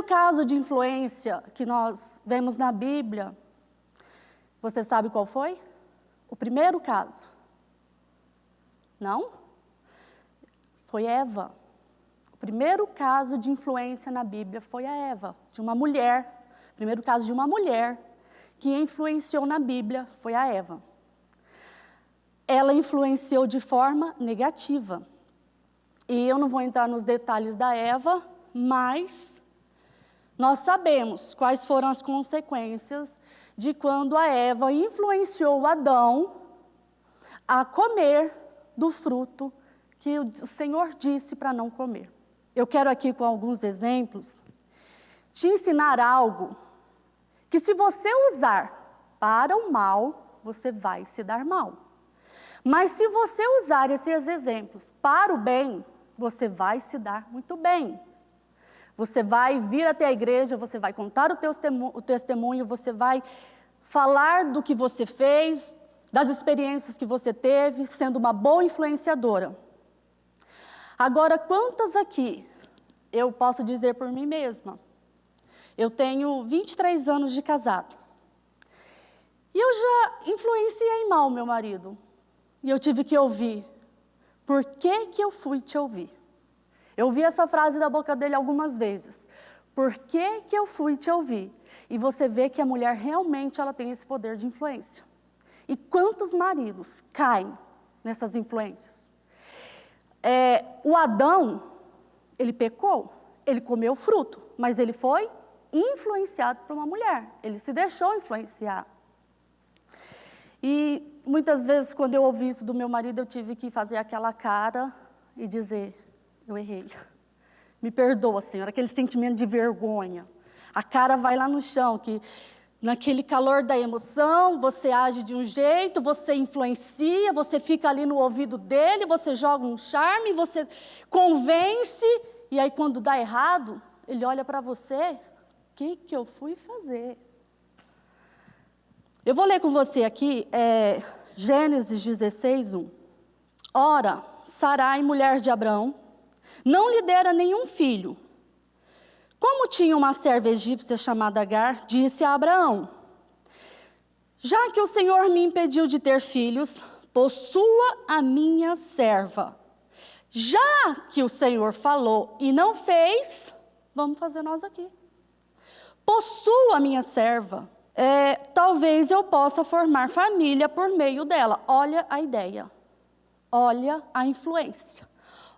primeiro caso de influência que nós vemos na Bíblia, você sabe qual foi? O primeiro caso. Não? Foi Eva. O primeiro caso de influência na Bíblia foi a Eva, de uma mulher. O primeiro caso de uma mulher que influenciou na Bíblia foi a Eva. Ela influenciou de forma negativa. E eu não vou entrar nos detalhes da Eva, mas nós sabemos quais foram as consequências de quando a Eva influenciou Adão a comer do fruto que o Senhor disse para não comer. Eu quero aqui, com alguns exemplos, te ensinar algo que, se você usar para o mal, você vai se dar mal. Mas se você usar esses exemplos para o bem, você vai se dar muito bem. Você vai vir até a igreja, você vai contar o testemunho, você vai falar do que você fez, das experiências que você teve, sendo uma boa influenciadora. Agora, quantas aqui eu posso dizer por mim mesma? Eu tenho 23 anos de casado. E eu já influenciei mal meu marido. E eu tive que ouvir. Por que que eu fui te ouvir? Eu ouvi essa frase da boca dele algumas vezes. Por que que eu fui te ouvir? E você vê que a mulher realmente ela tem esse poder de influência. E quantos maridos caem nessas influências? O Adão, ele pecou, ele comeu fruto, mas ele foi influenciado por uma mulher. Ele se deixou influenciar. E muitas vezes, quando eu ouvi isso do meu marido, eu tive que fazer aquela cara e dizer, eu errei. Me perdoa, Senhor, aquele sentimento de vergonha. A cara vai lá no chão, que naquele calor da emoção, você age de um jeito, você influencia, você fica ali no ouvido dele, você joga um charme, você convence, e aí quando dá errado, ele olha para você, o que que eu fui fazer? Eu vou ler com você aqui, Gênesis 16:1. Ora, Sarai, mulher de Abrão, não lhe dera nenhum filho. Como tinha uma serva egípcia chamada Agar, disse a Abraão, já que o Senhor me impediu de ter filhos, possua a minha serva. Já que o Senhor falou e não fez, vamos fazer nós aqui. Possua a minha serva. Talvez eu possa formar família por meio dela. Olha a ideia. Olha a influência.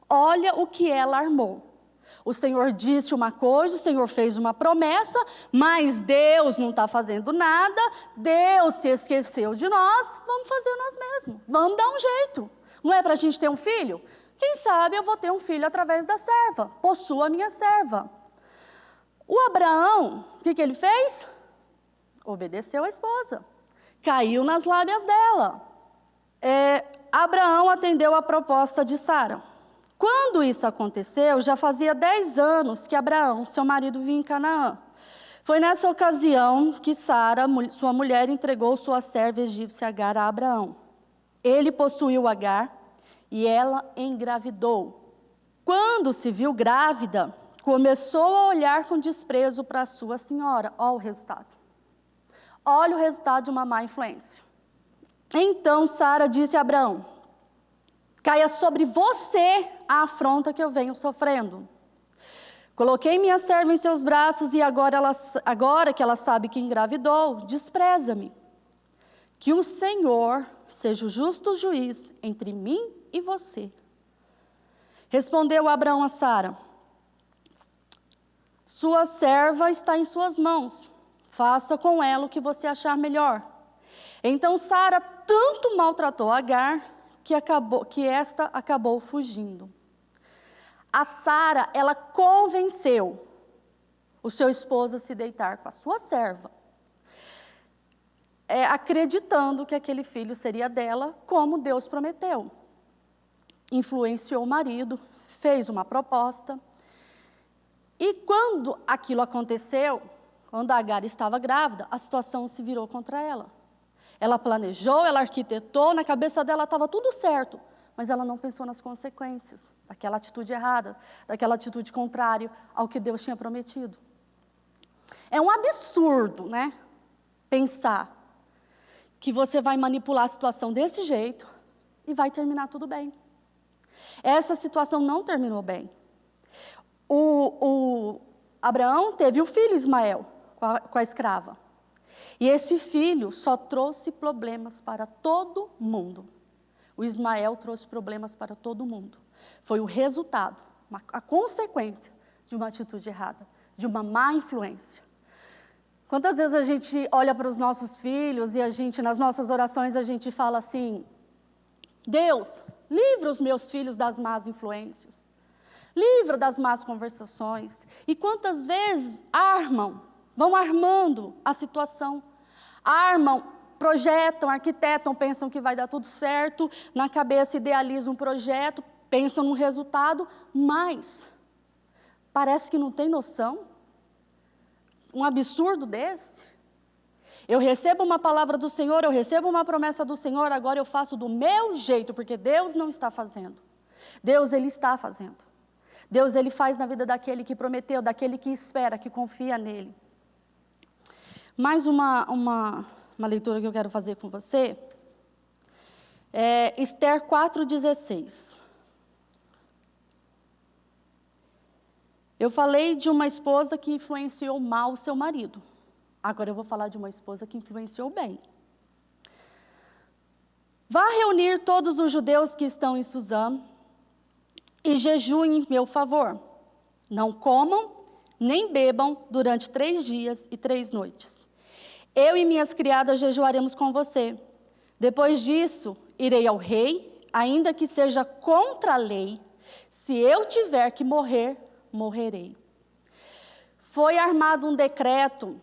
Olha o que ela armou. O Senhor disse uma coisa, o Senhor fez uma promessa, mas Deus não está fazendo nada, Deus se esqueceu de nós, vamos fazer nós mesmos, vamos dar um jeito. Não é para a gente ter um filho? Quem sabe eu vou ter um filho através da serva, possua a minha serva. O Abraão, o que ele fez? Obedeceu a esposa, caiu nas lábias dela. Abraão atendeu a proposta de Sara. Quando isso aconteceu, já fazia 10 anos que Abraão, seu marido, vivia em Canaã. Foi nessa ocasião que Sara, sua mulher, entregou sua serva egípcia Agar a Abraão. Ele possuiu Agar e ela engravidou. Quando se viu grávida, começou a olhar com desprezo para sua senhora. Olha o resultado. Olha o resultado de uma má influência. Então Sara disse a Abraão, caia sobre você a afronta que eu venho sofrendo. Coloquei minha serva em seus braços e agora que ela sabe que engravidou, despreza-me. Que o Senhor seja o justo juiz entre mim e você. Respondeu Abraão a Sara, sua serva está em suas mãos, faça com ela o que você achar melhor. Então Sara tanto maltratou Agar, que esta acabou fugindo. A Sara, ela convenceu o seu esposo a se deitar com a sua serva, acreditando que aquele filho seria dela, como Deus prometeu. Influenciou o marido, fez uma proposta, e quando aquilo aconteceu, quando a Agar estava grávida, a situação se virou contra ela. Ela planejou, ela arquitetou, na cabeça dela estava tudo certo, mas ela não pensou nas consequências daquela atitude errada, daquela atitude contrária ao que Deus tinha prometido. É um absurdo, né? Pensar que você vai manipular a situação desse jeito e vai terminar tudo bem. Essa situação não terminou bem. O Abraão teve o filho Ismael com a escrava. E esse filho só trouxe problemas para todo mundo. O Ismael trouxe problemas para todo mundo. Foi o resultado, a consequência de uma atitude errada, de uma má influência. Quantas vezes a gente olha para os nossos filhos e nas nossas orações, a gente fala assim: Deus, livra os meus filhos das más influências. Livra das más conversações. E quantas vezes vão armando a situação. Projetam, arquitetam, pensam que vai dar tudo certo, na cabeça idealizam um projeto, pensam no resultado, mas parece que não tem noção. Um absurdo desse. Eu recebo uma palavra do Senhor, eu recebo uma promessa do Senhor, agora eu faço do meu jeito, porque Deus não está fazendo. Deus, Ele está fazendo. Deus, Ele faz na vida daquele que prometeu, daquele que espera, que confia nele. Mais uma leitura que eu quero fazer com você é Esther 4,16. Eu falei de uma esposa que influenciou mal o seu marido. Agora eu vou falar de uma esposa que influenciou bem. Vá reunir todos os judeus que estão em Suzã e jejuem em meu favor. Não comam, nem bebam durante 3 dias e 3 noites. Eu e minhas criadas jejuaremos com você. Depois disso, irei ao rei, ainda que seja contra a lei. Se eu tiver que morrer, morrerei. Foi armado um decreto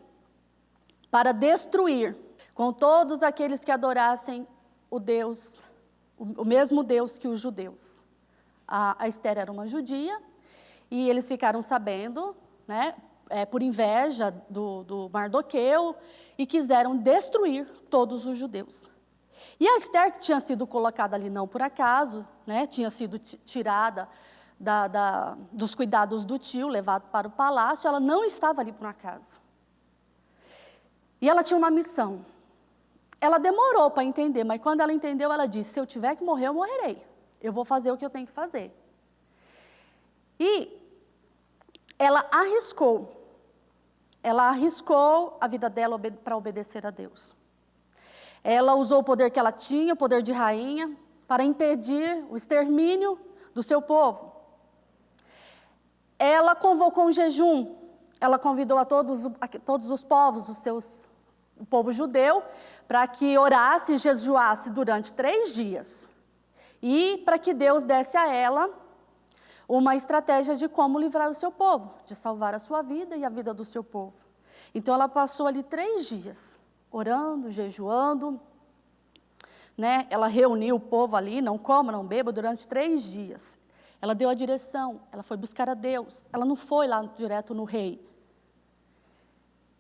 para destruir com todos aqueles que adorassem o mesmo Deus que os judeus. A Esther era uma judia e eles ficaram sabendo, né, por inveja do Mardoqueu, e quiseram destruir todos os judeus. E a Esther, que tinha sido colocada ali não por acaso, né, tinha sido tirada dos cuidados do tio, levado para o palácio, ela não estava ali por um acaso. E ela tinha uma missão. Ela demorou para entender, mas quando ela entendeu, ela disse: se eu tiver que morrer, eu morrerei. Eu vou fazer o que eu tenho que fazer. E ela arriscou a vida dela para obedecer a Deus. Ela usou o poder que ela tinha, o poder de rainha, para impedir o extermínio do seu povo. Ela convocou um jejum, ela convidou a todos os povos, o povo judeu, para que orasse e jejuasse durante 3 dias. E para que Deus desse a ela uma estratégia de como livrar o seu povo, de salvar a sua vida e a vida do seu povo. Então ela passou ali 3 dias, orando, jejuando, né? Ela reuniu o povo ali, não coma, não beba, durante 3 dias. Ela deu a direção, ela foi buscar a Deus, ela não foi lá direto no rei.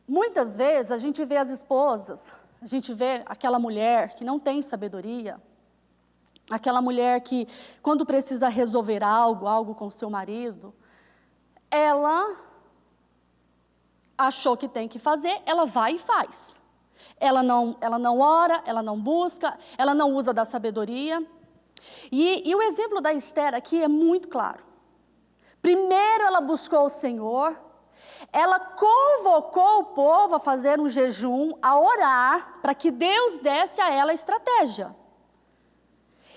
Muitas vezes a gente vê as esposas, a gente vê aquela mulher que não tem sabedoria, aquela mulher que, quando precisa resolver algo com seu marido, ela achou que tem que fazer, ela vai e faz. Ela não ora, ela não busca, ela não usa da sabedoria. E o exemplo da Esther aqui é muito claro. Primeiro ela buscou o Senhor, ela convocou o povo a fazer um jejum, a orar, para que Deus desse a ela a estratégia.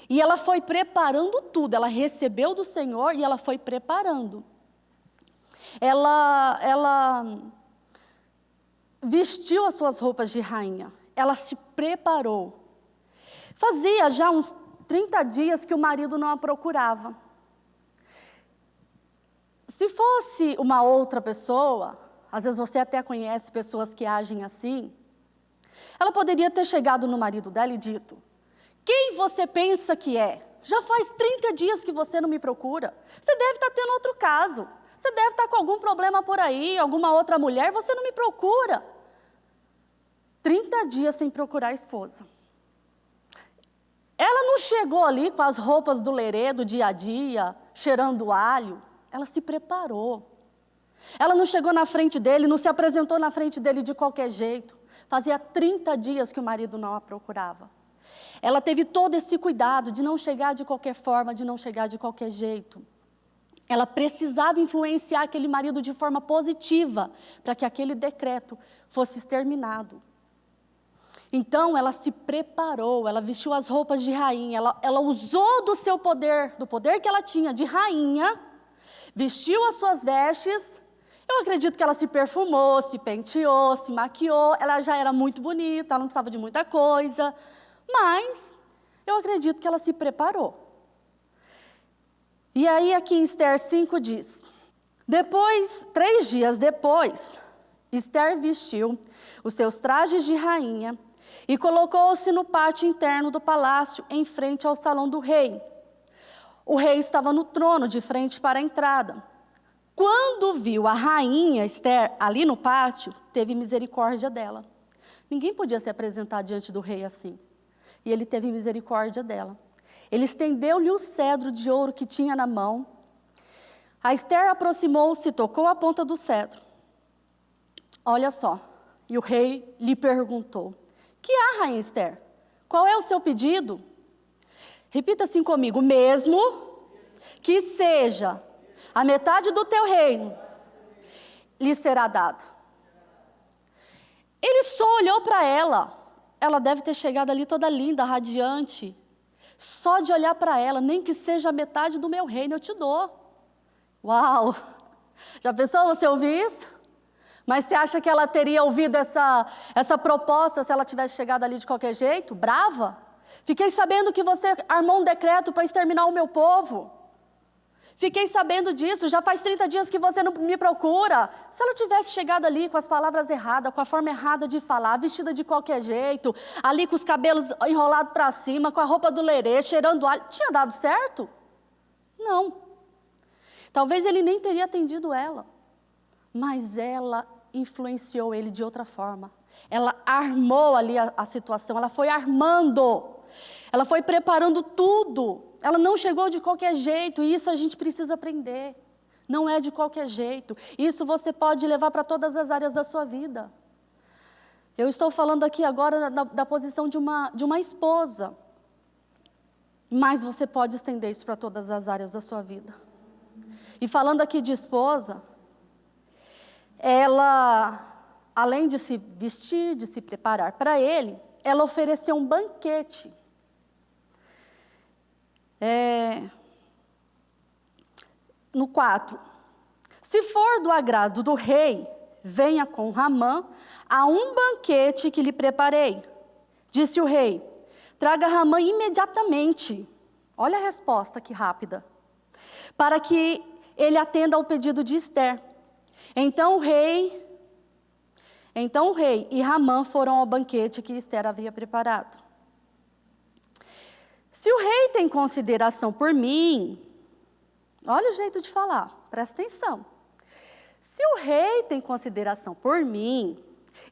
E ela foi preparando tudo, ela recebeu do Senhor e ela foi preparando. Ela vestiu as suas roupas de rainha, ela se preparou. Fazia já uns 30 dias que o marido não a procurava. Se fosse uma outra pessoa, às vezes você até conhece pessoas que agem assim, ela poderia ter chegado no marido dela e dito: quem você pensa que é? Já faz 30 dias que você não me procura. Você deve estar tendo outro caso. Você deve estar com algum problema por aí, alguma outra mulher, você não me procura. 30 dias sem procurar a esposa. Ela não chegou ali com as roupas do lerê do dia a dia, cheirando alho. Ela se preparou. Ela não chegou na frente dele, não se apresentou na frente dele de qualquer jeito. Fazia 30 dias que o marido não a procurava. Ela teve todo esse cuidado de não chegar de qualquer forma, de não chegar de qualquer jeito. Ela precisava influenciar aquele marido de forma positiva, para que aquele decreto fosse exterminado. Então, ela se preparou, ela vestiu as roupas de rainha, ela usou do seu poder, do poder que ela tinha de rainha, vestiu as suas vestes. Eu acredito que ela se perfumou, se penteou, se maquiou, ela já era muito bonita, ela não precisava de muita coisa, mas eu acredito que ela se preparou. E aí aqui em Esther 5 diz, 3 dias depois, Esther vestiu os seus trajes de rainha e colocou-se no pátio interno do palácio, em frente ao salão do rei. O rei estava no trono, de frente para a entrada. Quando viu a rainha Esther ali no pátio, teve misericórdia dela. Ninguém podia se apresentar diante do rei assim. E ele teve misericórdia dela. Ele estendeu-lhe o cedro de ouro que tinha na mão. A Esther aproximou-se e tocou a ponta do cedro. Olha só, e o rei lhe perguntou, que há, rainha Esther? Qual é o seu pedido? Repita assim comigo, mesmo que seja a metade do teu reino, lhe será dado. Ele só olhou para ela. Ela deve ter chegado ali toda linda, radiante. Só de olhar para ela, nem que seja a metade do meu reino, eu te dou. Uau! Já pensou você ouvir isso? Mas você acha que ela teria ouvido essa proposta se ela tivesse chegado ali de qualquer jeito? Brava? Fiquei sabendo que você armou um decreto para exterminar o meu povo. Fiquei sabendo disso, já faz 30 dias que você não me procura. Se ela tivesse chegado ali com as palavras erradas, com a forma errada de falar, vestida de qualquer jeito, ali com os cabelos enrolados para cima, com a roupa do lerê, cheirando alho, tinha dado certo? Não. Talvez ele nem teria atendido ela, mas ela influenciou ele de outra forma. Ela armou ali a situação, ela foi armando, ela foi preparando tudo. Ela não chegou de qualquer jeito, e isso a gente precisa aprender. Não é de qualquer jeito. Isso você pode levar para todas as áreas da sua vida. Eu estou falando aqui agora da posição de uma esposa. Mas você pode estender isso para todas as áreas da sua vida. E falando aqui de esposa, ela, além de se vestir, de se preparar para ele, ela ofereceu um banquete. No 4, se for do agrado do rei, venha com Ramã a um banquete que lhe preparei. Disse o rei, traga Ramã imediatamente. Olha a resposta que rápida. Para que ele atenda ao pedido de Esther. Então o rei e Ramã foram ao banquete que Esther havia preparado. Se o rei tem consideração por mim, olha o jeito de falar, presta atenção. Se o rei tem consideração por mim,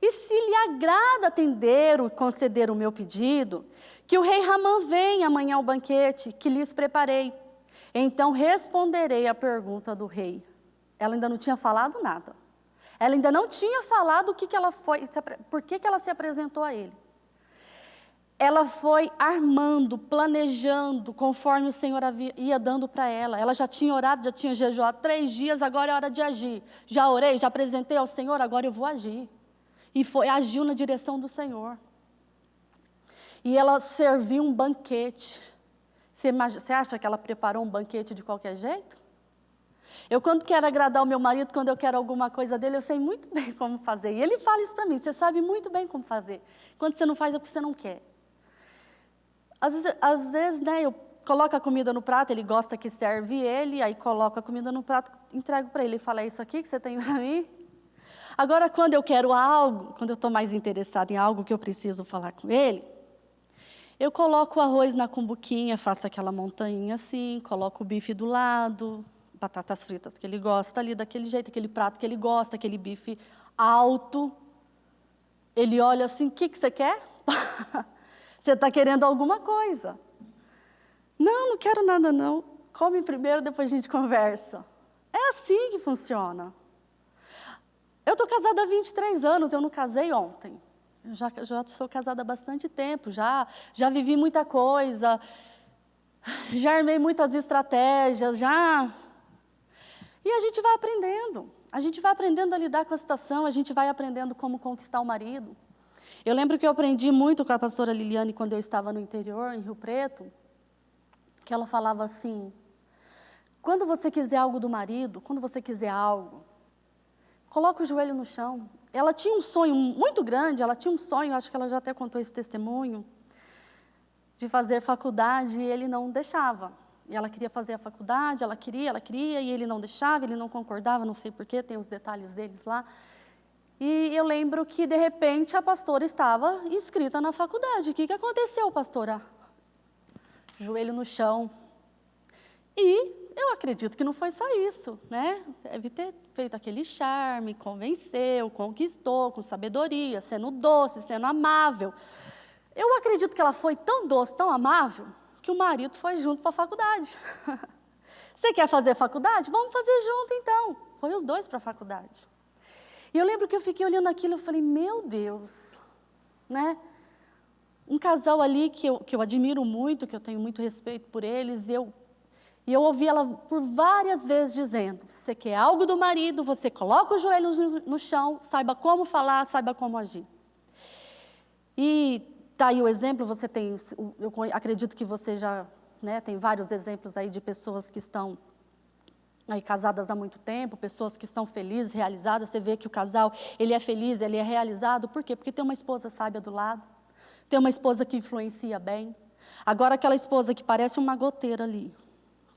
e se lhe agrada atender e conceder o meu pedido, que o rei Ramã venha amanhã ao banquete que lhes preparei. Então responderei à pergunta do rei. Ela ainda não tinha falado nada. Ela ainda não tinha falado por que ela se apresentou a ele. Ela foi armando, planejando, conforme o Senhor ia dando para ela. Ela já tinha orado, já tinha jejuado 3 dias, agora é hora de agir. Já orei, já apresentei ao Senhor, agora eu vou agir. E agiu na direção do Senhor. E ela serviu um banquete. Você acha que ela preparou um banquete de qualquer jeito? Eu, quando quero agradar o meu marido, quando eu quero alguma coisa dele, eu sei muito bem como fazer. E ele fala isso para mim, você sabe muito bem como fazer. Quando você não faz, é porque você não quer. Às vezes, né, eu coloco a comida no prato, ele gosta que serve ele, aí coloco a comida no prato, entrego para ele e falo, é isso aqui que você tem para mim? Agora, quando eu quero algo, quando eu estou mais interessada em algo que eu preciso falar com ele, eu coloco o arroz na cumbuquinha, faço aquela montanha assim, coloco o bife do lado, batatas fritas que ele gosta ali, daquele jeito, aquele prato que ele gosta, aquele bife alto. Ele olha assim, o que você quer? Você está querendo alguma coisa. Não quero nada não. Come primeiro, depois a gente conversa. É assim que funciona. Eu estou casada há 23 anos, eu não casei ontem. Eu já sou casada há bastante tempo, já vivi muita coisa, já armei muitas estratégias, E a gente vai aprendendo. A gente vai aprendendo a lidar com a situação, a gente vai aprendendo como conquistar o marido. Eu lembro que eu aprendi muito com a pastora Liliane quando eu estava no interior, em Rio Preto, que ela falava assim, quando você quiser algo do marido, quando você quiser algo, coloca o joelho no chão. Ela tinha um sonho muito grande, acho que ela já até contou esse testemunho, de fazer faculdade e ele não deixava. E ela queria fazer a faculdade, ela queria, e ele não deixava, ele não concordava, não sei porquê, tem os detalhes deles lá. E eu lembro que, de repente, a pastora estava inscrita na faculdade. O que aconteceu, pastora? Joelho no chão. E eu acredito que não foi só isso, né? Deve ter feito aquele charme, convenceu, conquistou, com sabedoria, sendo doce, sendo amável. Eu acredito que ela foi tão doce, tão amável, que o marido foi junto para a faculdade. Você quer fazer faculdade? Vamos fazer junto, então. Foi os dois para a faculdade. E eu lembro que eu fiquei olhando aquilo e falei, meu Deus, né? Um casal ali que eu admiro muito, que eu tenho muito respeito por eles, e eu ouvi ela por várias vezes dizendo, se você quer algo do marido, você coloca os joelhos no chão, saiba como falar, saiba como agir. E está aí o exemplo, eu acredito que você já tem vários exemplos aí de pessoas que estão aí casadas há muito tempo, pessoas que são felizes, realizadas, você vê que o casal, ele é feliz, ele é realizado, por quê? Porque tem uma esposa sábia do lado, tem uma esposa que influencia bem. Agora aquela esposa que parece uma goteira ali,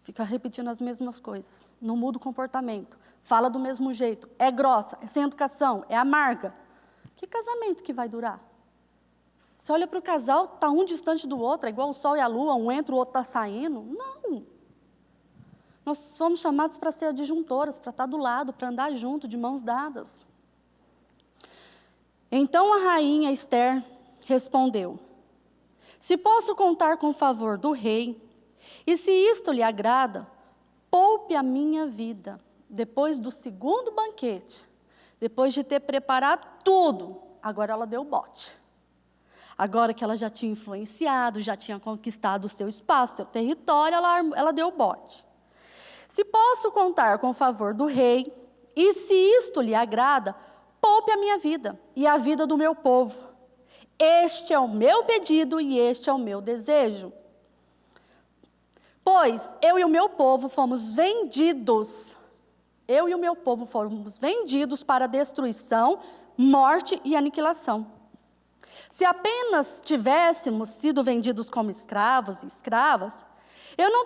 fica repetindo as mesmas coisas, não muda o comportamento, fala do mesmo jeito, é grossa, é sem educação, é amarga. Que casamento que vai durar? Você olha para o casal, está um distante do outro, é igual o sol e a lua, um entra, o outro está saindo. Não. Nós fomos chamados para ser adjuntoras, para estar do lado, para andar junto, de mãos dadas. Então a rainha Esther respondeu, se posso contar com o favor do rei, e se isto lhe agrada, poupe a minha vida, depois do segundo banquete, depois de ter preparado tudo, agora ela deu o bote. Agora que ela já tinha influenciado, já tinha conquistado o seu espaço, seu território, ela deu o bote. Se posso contar com o favor do rei, e se isto lhe agrada, poupe a minha vida e a vida do meu povo. Este é o meu pedido e este é o meu desejo. Pois eu e o meu povo fomos vendidos para destruição, morte e aniquilação. Se apenas tivéssemos sido vendidos como escravos e escravas,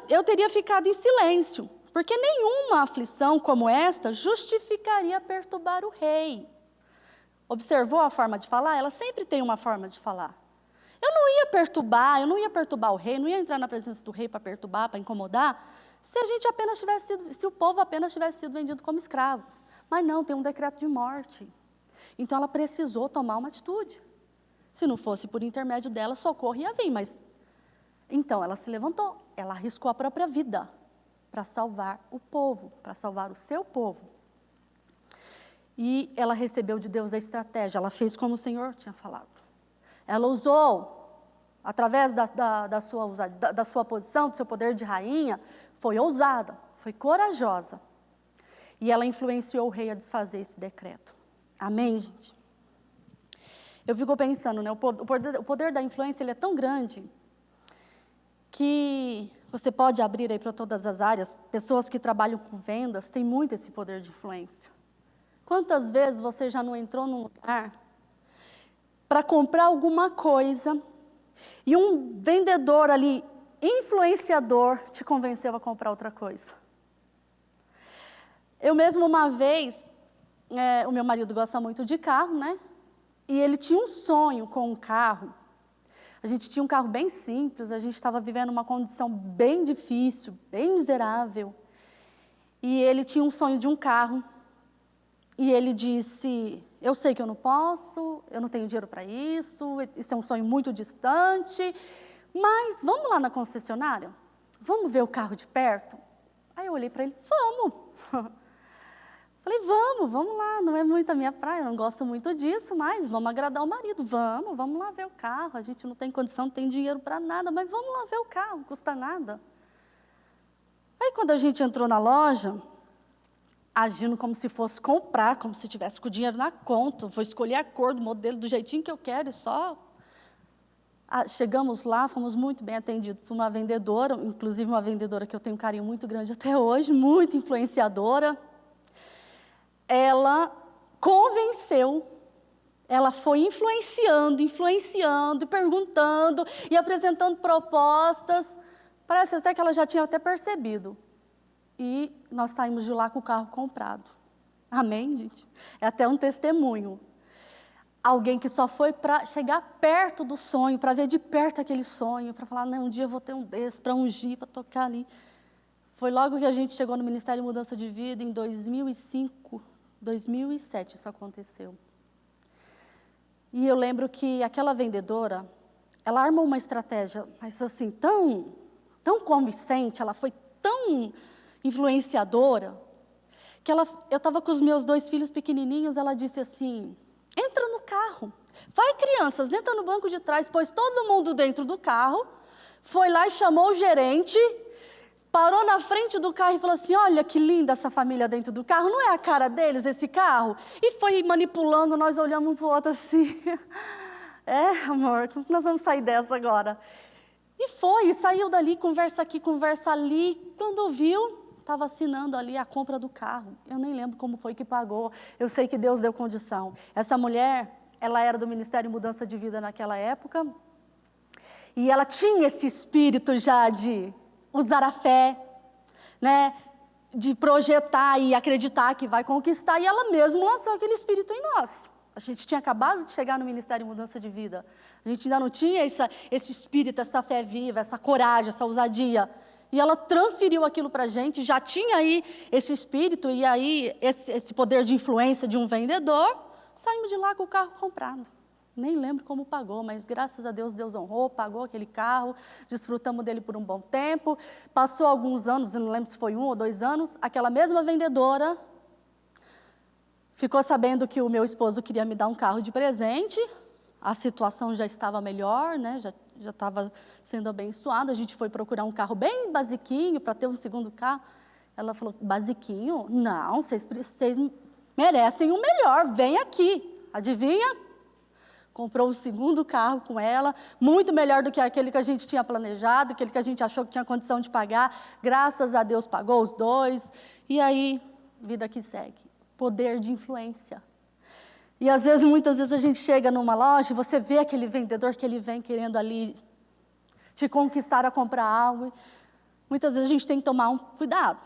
eu teria ficado em silêncio, porque nenhuma aflição como esta justificaria perturbar o rei. Observou a forma de falar? Ela sempre tem uma forma de falar. Eu não ia perturbar o rei, não ia entrar na presença do rei para perturbar, para incomodar, se o povo apenas tivesse sido vendido como escravo. Mas não, tem um decreto de morte. Então ela precisou tomar uma atitude. Se não fosse por intermédio dela, socorro ia vir, mas... Então ela se levantou, ela arriscou a própria vida para salvar o povo, para salvar o seu povo. E ela recebeu de Deus a estratégia, ela fez como o Senhor tinha falado. Ela usou, através da sua posição, do seu poder de rainha, foi ousada, foi corajosa. E ela influenciou o rei a desfazer esse decreto. Amém, gente? Eu fico pensando, né, o poder da influência ele é tão grande que você pode abrir aí para todas as áreas. Pessoas que trabalham com vendas têm muito esse poder de influência. Quantas vezes você já não entrou num lugar para comprar alguma coisa e um vendedor ali, influenciador, te convenceu a comprar outra coisa? Eu mesmo uma vez, o meu marido gosta muito de carro, né? E ele tinha um sonho com um carro. A gente tinha um carro bem simples, a gente estava vivendo uma condição bem difícil, bem miserável. E ele tinha um sonho de um carro. E ele disse, eu sei que eu não posso, eu não tenho dinheiro para isso é um sonho muito distante, mas vamos lá na concessionária? Vamos ver o carro de perto? Aí eu olhei para ele, vamos! Falei, vamos lá, não é muito a minha praia, eu não gosto muito disso, mas vamos agradar o marido, vamos lá ver o carro, a gente não tem condição, não tem dinheiro para nada, mas vamos lá ver o carro, não custa nada. Aí quando a gente entrou na loja, agindo como se fosse comprar, como se tivesse com o dinheiro na conta, vou escolher a cor do modelo do jeitinho que eu quero e só. Chegamos lá, fomos muito bem atendidos por uma vendedora, inclusive uma vendedora que eu tenho um carinho muito grande até hoje, muito influenciadora. Ela convenceu, ela foi influenciando, e perguntando, e apresentando propostas. Parece até que ela já tinha até percebido. E nós saímos de lá com o carro comprado. Amém, gente? É até um testemunho. Alguém que só foi para chegar perto do sonho, para ver de perto aquele sonho, para falar, não, um dia eu vou ter um desse, para ungir, para tocar ali. Foi logo que a gente chegou no Ministério de Mudança de Vida, em 2005, 2007 isso aconteceu. E eu lembro que aquela vendedora, ela armou uma estratégia, mas assim, tão convincente, ela foi tão influenciadora, que eu estava com os meus 2 filhos pequenininhos, ela disse assim, entra no carro, vai crianças, entra no banco de trás, pôs todo mundo dentro do carro, foi lá e chamou o gerente, parou na frente do carro e falou assim, olha que linda essa família dentro do carro, não é a cara deles esse carro? E foi manipulando, nós olhamos um para o outro assim, amor, como nós vamos sair dessa agora? E saiu dali, conversa aqui, conversa ali, quando viu, estava assinando ali a compra do carro. Eu nem lembro como foi que pagou, eu sei que Deus deu condição. Essa mulher, ela era do Ministério de Mudança de Vida naquela época, e ela tinha esse espírito já de usar a fé, né, de projetar e acreditar que vai conquistar, e ela mesma lançou aquele espírito em nós. A gente tinha acabado de chegar no Ministério de Mudança de Vida, a gente ainda não tinha esse espírito, essa fé viva, essa coragem, essa ousadia. E ela transferiu aquilo para a gente, já tinha aí esse espírito e aí esse poder de influência de um vendedor, saímos de lá com o carro comprado. Nem lembro como pagou, mas graças a Deus, Deus honrou, pagou aquele carro, desfrutamos dele por um bom tempo. Passou alguns anos, eu não lembro se foi 1 ou 2 anos, aquela mesma vendedora ficou sabendo que o meu esposo queria me dar um carro de presente, a situação já estava melhor, né? Já estava sendo abençoada, a gente foi procurar um carro bem basiquinho para ter um segundo carro. Ela falou, basiquinho? Não, vocês merecem o melhor, vem aqui. Adivinha? Comprou um segundo carro com ela, muito melhor do que aquele que a gente tinha planejado, aquele que a gente achou que tinha condição de pagar. Graças a Deus pagou os 2. E aí, vida que segue. Poder de influência. E às vezes, muitas vezes a gente chega numa loja e você vê aquele vendedor que ele vem querendo ali te conquistar a comprar algo. Muitas vezes a gente tem que tomar um cuidado.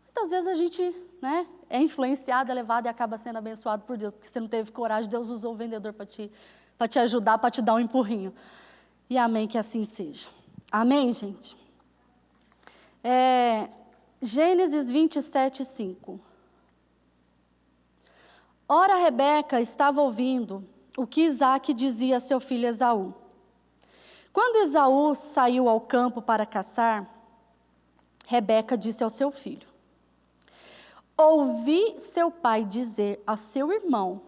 Muitas vezes a gente, né, é influenciado, é levado e acaba sendo abençoado por Deus, porque você não teve coragem, Deus usou o vendedor para te ajudar, para te dar um empurrinho. E amém, que assim seja. Amém, gente? Gênesis 27, 5. Ora, Rebeca estava ouvindo o que Isaque dizia a seu filho Esaú. Quando Esaú saiu ao campo para caçar, Rebeca disse ao seu filho, ouvi seu pai dizer a seu irmão,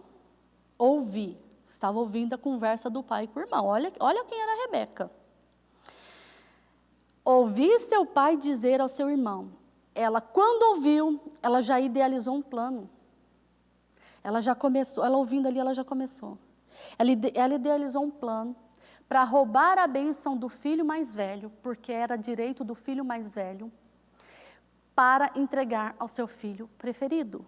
estava ouvindo a conversa do pai com o irmão, olha quem era a Rebeca. Ouvi seu pai dizer ao seu irmão, quando ouviu, ela já idealizou um plano. Ela já começou, ela ouvindo ali, ela já começou. Ela idealizou um plano para roubar a bênção do filho mais velho, porque era direito do filho mais velho, para entregar ao seu filho preferido.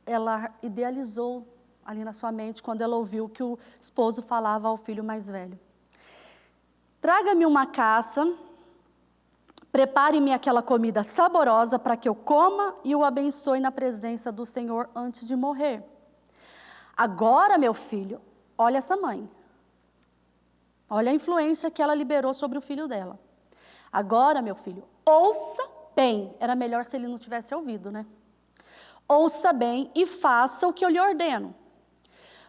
Ela idealizou ali na sua mente, quando ela ouviu que o esposo falava ao filho mais velho. Traga-me uma caça, prepare-me aquela comida saborosa para que eu coma e o abençoe na presença do Senhor antes de morrer. Agora, meu filho, olha essa mãe. Olha a influência que ela liberou sobre o filho dela. Agora, meu filho, ouça bem. Era melhor se ele não tivesse ouvido, né? Ouça bem e faça o que eu lhe ordeno.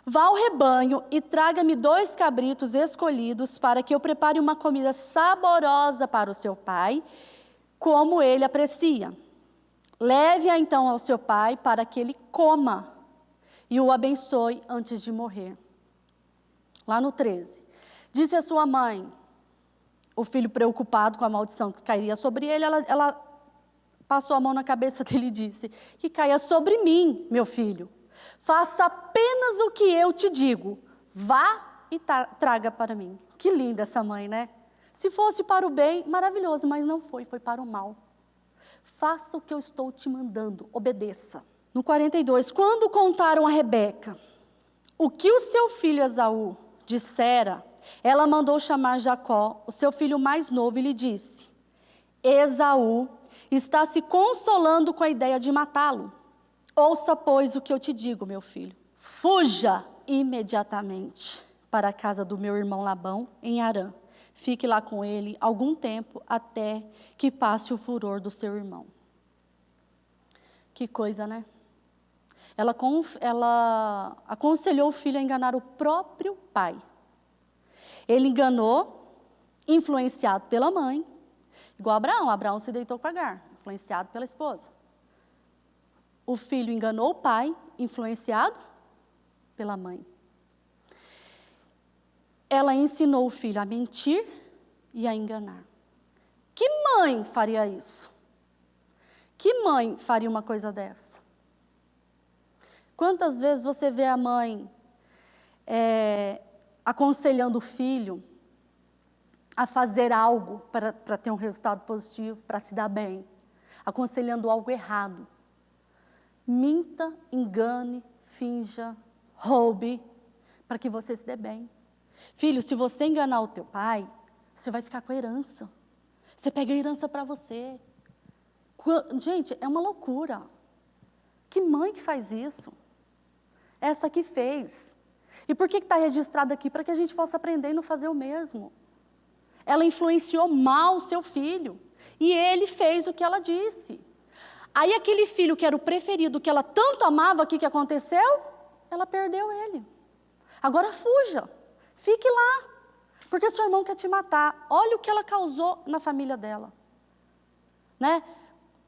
Vá ao rebanho e traga-me 2 cabritos escolhidos para que eu prepare uma comida saborosa para o seu pai, como ele aprecia. Leve-a então ao seu pai para que ele coma e o abençoe antes de morrer. Lá no 13. Disse a sua mãe, o filho preocupado com a maldição que cairia sobre ele, ela passou a mão na cabeça dele e disse, que caia sobre mim, meu filho. Faça apenas o que eu te digo. Vá e traga para mim. Que linda essa mãe, né? Se fosse para o bem, maravilhoso, mas não foi, foi para o mal. Faça o que eu estou te mandando, obedeça. No 42, quando contaram a Rebeca o que o seu filho Esaú dissera, ela mandou chamar Jacó, o seu filho mais novo, e lhe disse, Esaú está se consolando com a ideia de matá-lo. Ouça, pois, o que eu te digo, meu filho. Fuja imediatamente para a casa do meu irmão Labão, em Harã. Fique lá com ele algum tempo, até que passe o furor do seu irmão. Que coisa, né? Ela aconselhou o filho a enganar o próprio pai. Ele enganou, influenciado pela mãe, igual Abraão se deitou com Agar, influenciado pela esposa. O filho enganou o pai, influenciado pela mãe. Ela ensinou o filho a mentir e a enganar. Que mãe faria isso? Que mãe faria uma coisa dessa? Quantas vezes você vê a mãe aconselhando o filho a fazer algo para ter um resultado positivo, para se dar bem, aconselhando algo errado. Minta, engane, finja, roube, para que você se dê bem. Filho, se você enganar o teu pai, você vai ficar com a herança. Você pega a herança para você. Gente, é uma loucura. Que mãe que faz isso? Essa que fez. E por que está registrado aqui? Para que a gente possa aprender e não fazer o mesmo. Ela influenciou mal o seu filho. E ele fez o que ela disse. Aí aquele filho que era o preferido, que ela tanto amava, o que aconteceu? Ela perdeu ele. Agora fuja. Fique lá. Porque seu irmão quer te matar. Olha o que ela causou na família dela. Né?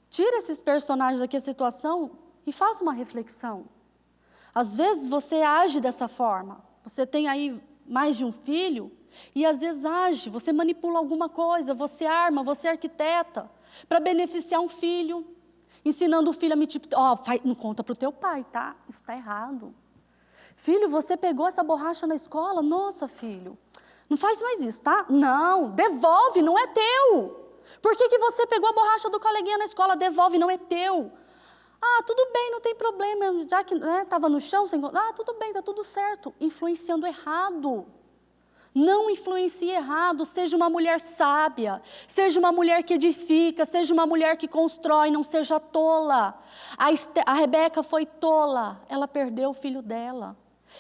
Tira esses personagens aqui, a situação, e faça uma reflexão. Às vezes você age dessa forma. Você tem aí mais de um filho, e às vezes age, você manipula alguma coisa, você arma, você arquiteta, para beneficiar um filho, ensinando o filho a mentir. Não conta para o teu pai, tá? Isso está errado. Filho, você pegou essa borracha na escola? Nossa, filho, não faz mais isso, tá? Não, devolve, não é teu. Por que você pegou a borracha do coleguinha na escola? Devolve, não é teu. Tudo bem, não tem problema, já que estava no chão, tudo bem, está tudo certo. Influenciando errado. Não influencie errado, seja uma mulher sábia, seja uma mulher que edifica, seja uma mulher que constrói, não seja tola. A Rebeca foi tola, ela perdeu o filho dela.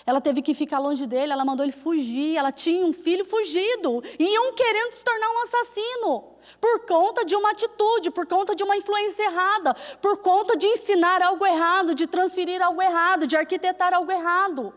Ela teve que ficar longe dele, ela mandou ele fugir, ela tinha um filho fugido, e um querendo se tornar um assassino, por conta de uma atitude, por conta de uma influência errada, por conta de ensinar algo errado, de transferir algo errado, de arquitetar algo errado.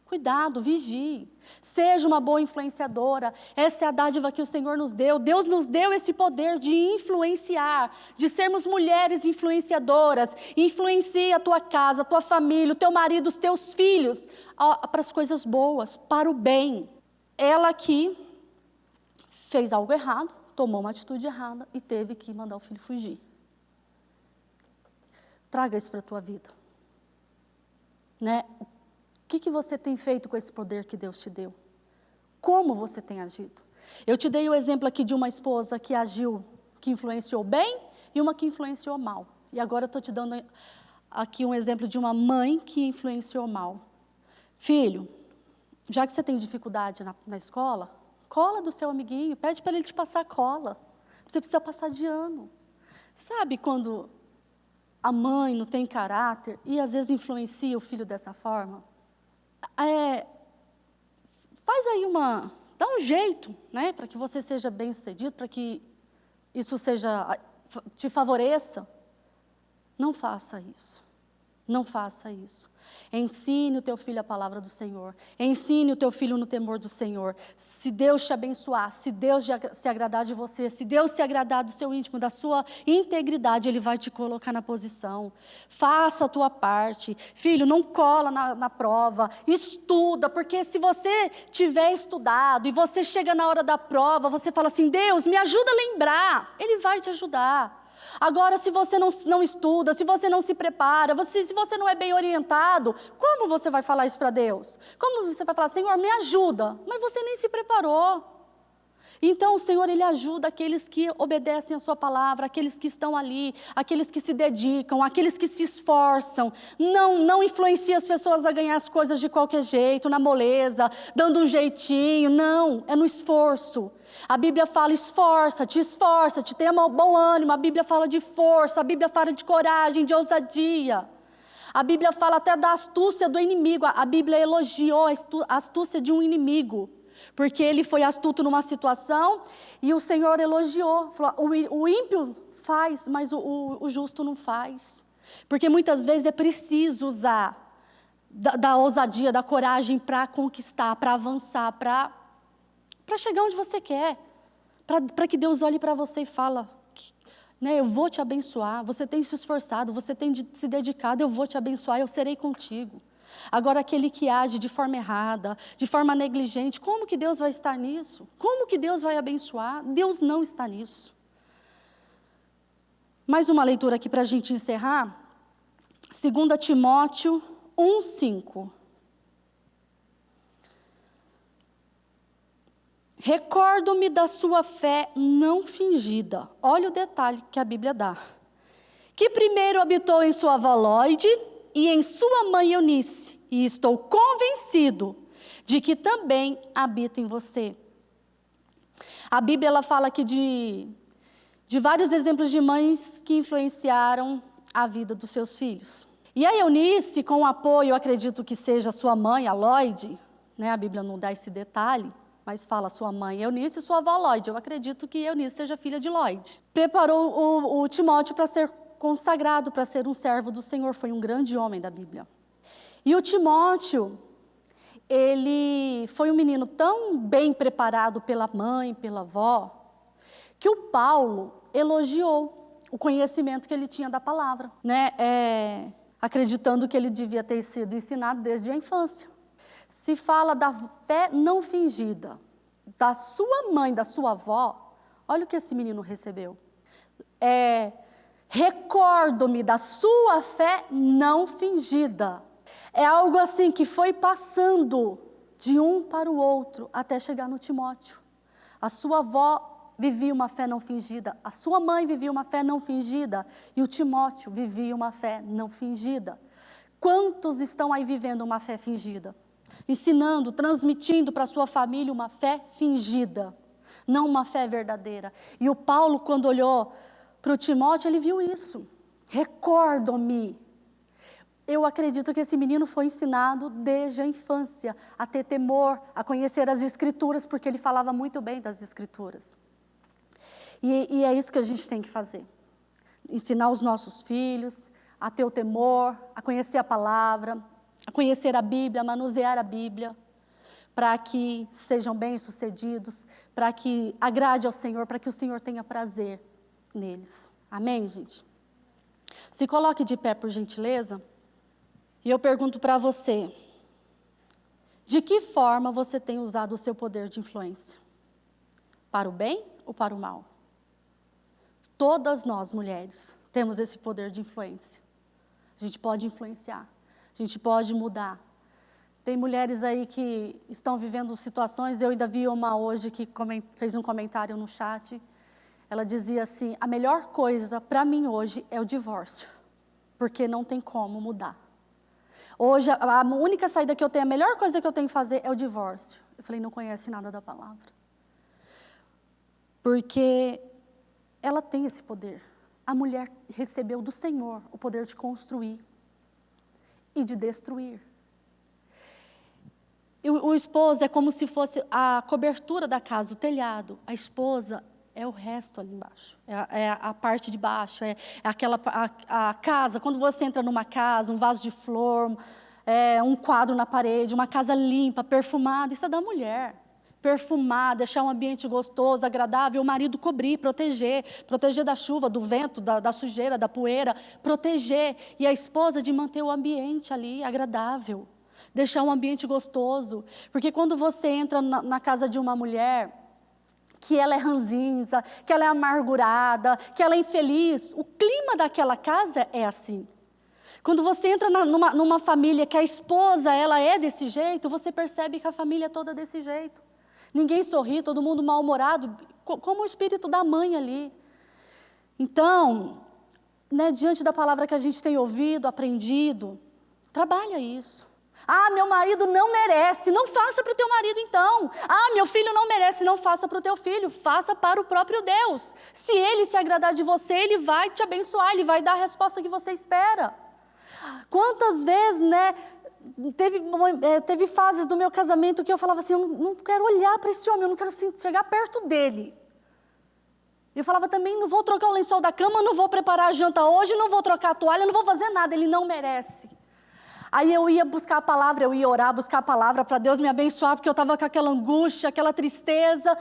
Cuidado, vigie, seja uma boa influenciadora, essa é a dádiva que o Senhor nos deu. Deus nos deu esse poder de influenciar, de sermos mulheres influenciadoras. Influencie a tua casa, a tua família, o teu marido, os teus filhos, para as coisas boas, para o bem. Ela aqui fez algo errado, tomou uma atitude errada e teve que mandar o filho fugir. Traga isso para a tua vida. Né? O que você tem feito com esse poder que Deus te deu? Como você tem agido? Eu te dei o exemplo aqui de uma esposa que agiu, que influenciou bem, e uma que influenciou mal. E agora eu estou te dando aqui um exemplo de uma mãe que influenciou mal. Filho, já que você tem dificuldade na escola, cola do seu amiguinho, pede para ele te passar cola. Você precisa passar de ano. Sabe quando a mãe não tem caráter e às vezes influencia o filho dessa forma? Faz aí dá um jeito, né, para que você seja bem sucedido, para que isso te favoreça. Não faça isso. Não faça isso. Ensine o teu filho a palavra do Senhor. Ensine o teu filho no temor do Senhor. Se Deus te abençoar, se Deus se agradar de você, se Deus se agradar do seu íntimo, da sua integridade, Ele vai te colocar na posição. Faça a tua parte. Filho, não cola na prova. Estuda, porque se você tiver estudado e você chega na hora da prova, você fala assim, Deus, me ajuda a lembrar. Ele vai te ajudar. Agora, se você não estuda, se você não se prepara, se você não é bem orientado, como você vai falar isso para Deus? Como você vai falar, Senhor, me ajuda? Mas você nem se preparou. Então, o Senhor, Ele ajuda aqueles que obedecem a sua palavra, aqueles que estão ali, aqueles que se dedicam, aqueles que se esforçam. Não influencia as pessoas a ganhar as coisas de qualquer jeito, na moleza, dando um jeitinho. Não, é no esforço. A Bíblia fala, esforça-te, tenha bom ânimo. A Bíblia fala de força, a Bíblia fala de coragem, de ousadia. A Bíblia fala até da astúcia do inimigo. A Bíblia elogiou a astúcia de um inimigo. Porque ele foi astuto numa situação e o Senhor elogiou. Falou, o ímpio faz, mas o justo não faz. Porque muitas vezes é preciso usar da ousadia, da coragem para conquistar, para avançar, para chegar onde você quer. Para que Deus olhe para você e fala, né, eu vou te abençoar, você tem se esforçado, você tem se dedicado, eu vou te abençoar, eu serei contigo. Agora, aquele que age de forma errada, de forma negligente, como que Deus vai estar nisso? Como que Deus vai abençoar? Deus não está nisso. Mais uma leitura aqui para a gente encerrar. 2 Timóteo 1:5. Recordo-me da sua fé não fingida. Olha o detalhe que a Bíblia dá. Que primeiro habitou em sua avó Lóide e em sua mãe Eunice, e estou convencido de que também habita em você. A Bíblia ela fala aqui de vários exemplos de mães que influenciaram a vida dos seus filhos. E a Eunice, com o apoio, eu acredito que seja sua mãe, a Lóide, né? A Bíblia não dá esse detalhe, mas fala sua mãe Eunice e sua avó Lóide. Eu acredito que Eunice seja filha de Lóide. Preparou o Timóteo para ser consagrado, para ser um servo do Senhor. Foi um grande homem da Bíblia. E o Timóteo, ele foi um menino tão bem preparado pela mãe, pela avó, que o Paulo elogiou o conhecimento que ele tinha da palavra, né? Acreditando que ele devia ter sido ensinado desde a infância. Se fala da fé não fingida, da sua mãe, da sua avó, olha o que esse menino recebeu. Recordo-me da sua fé não fingida. É algo assim que foi passando de um para o outro até chegar no Timóteo. A sua avó vivia uma fé não fingida, a sua mãe vivia uma fé não fingida e o Timóteo vivia uma fé não fingida. Quantos estão aí vivendo uma fé fingida? Ensinando, transmitindo para a sua família uma fé fingida, não uma fé verdadeira. E o Paulo, quando olhou para o Timóteo, ele viu isso. Recordo-me. Eu acredito que esse menino foi ensinado desde a infância a ter temor, a conhecer as Escrituras, porque ele falava muito bem das Escrituras. E é isso que a gente tem que fazer. Ensinar os nossos filhos a ter o temor, a conhecer a palavra, a conhecer a Bíblia, a manusear a Bíblia, para que sejam bem-sucedidos, para que agrade ao Senhor, para que o Senhor tenha prazer neles. Amém, gente? Se coloque de pé, por gentileza. E eu pergunto para você, de que forma você tem usado o seu poder de influência? Para o bem ou para o mal? Todas nós, mulheres, temos esse poder de influência. A gente pode influenciar, a gente pode mudar. Tem mulheres aí que estão vivendo situações, eu ainda vi uma hoje que fez um comentário no chat, ela dizia assim, a melhor coisa para mim hoje é o divórcio, porque não tem como mudar. Hoje, a única saída que eu tenho, a melhor coisa que eu tenho que fazer é o divórcio. Eu falei, não conhece nada da palavra. Porque ela tem esse poder. A mulher recebeu do Senhor o poder de construir e de destruir. O esposo é como se fosse a cobertura da casa, o telhado. A esposa é o resto ali embaixo, é a parte de baixo, é aquela a casa. Quando você entra numa casa, um vaso de flor, um quadro na parede, uma casa limpa, perfumada, isso é da mulher. Perfumar, deixar um ambiente gostoso, agradável, o marido cobrir, proteger da chuva, do vento, da sujeira, da poeira, proteger. E a esposa de manter o ambiente ali agradável, deixar um ambiente gostoso. Porque quando você entra na casa de uma mulher, que ela é ranzinza, que ela é amargurada, que ela é infeliz, o clima daquela casa é assim. Quando você entra numa família que a esposa ela é desse jeito, você percebe que a família é toda desse jeito. Ninguém sorri, todo mundo mal-humorado, como o espírito da mãe ali. Então, diante da palavra que a gente tem ouvido, aprendido, trabalha isso. Ah, meu marido não merece, não faça para o teu marido então. Ah, meu filho não merece, não faça para o teu filho, faça para o próprio Deus. Se ele se agradar de você, ele vai te abençoar, ele vai dar a resposta que você espera. Quantas vezes, teve fases do meu casamento que eu falava assim, eu não quero olhar para esse homem, eu não quero chegar perto dele. Eu falava também, não vou trocar o lençol da cama, não vou preparar a janta hoje, não vou trocar a toalha, não vou fazer nada, ele não merece. Aí eu ia buscar a palavra, eu ia orar, buscar a palavra para Deus me abençoar, porque eu estava com aquela angústia, aquela tristeza,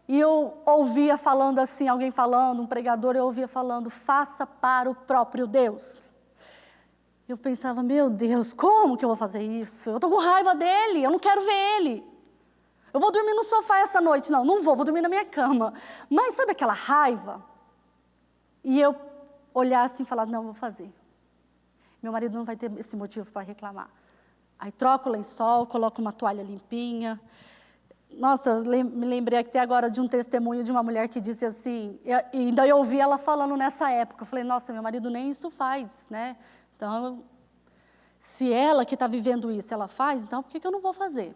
e eu ouvia falando assim, alguém falando, um pregador, eu ouvia falando, faça para o próprio Deus. Eu pensava, meu Deus, como que eu vou fazer isso? Eu estou com raiva dele, eu não quero ver ele. Eu vou dormir no sofá essa noite. Não vou dormir na minha cama. Mas sabe aquela raiva? E eu olhar assim e falar, não, vou fazer. Meu marido não vai ter esse motivo para reclamar. Aí troco o lençol, coloco uma toalha limpinha. Nossa, eu me lembrei até agora de um testemunho de uma mulher que disse assim, e ainda eu ouvi ela falando nessa época. Eu falei, nossa, meu marido nem isso faz, Então, se ela que está vivendo isso, ela faz, então por que eu não vou fazer?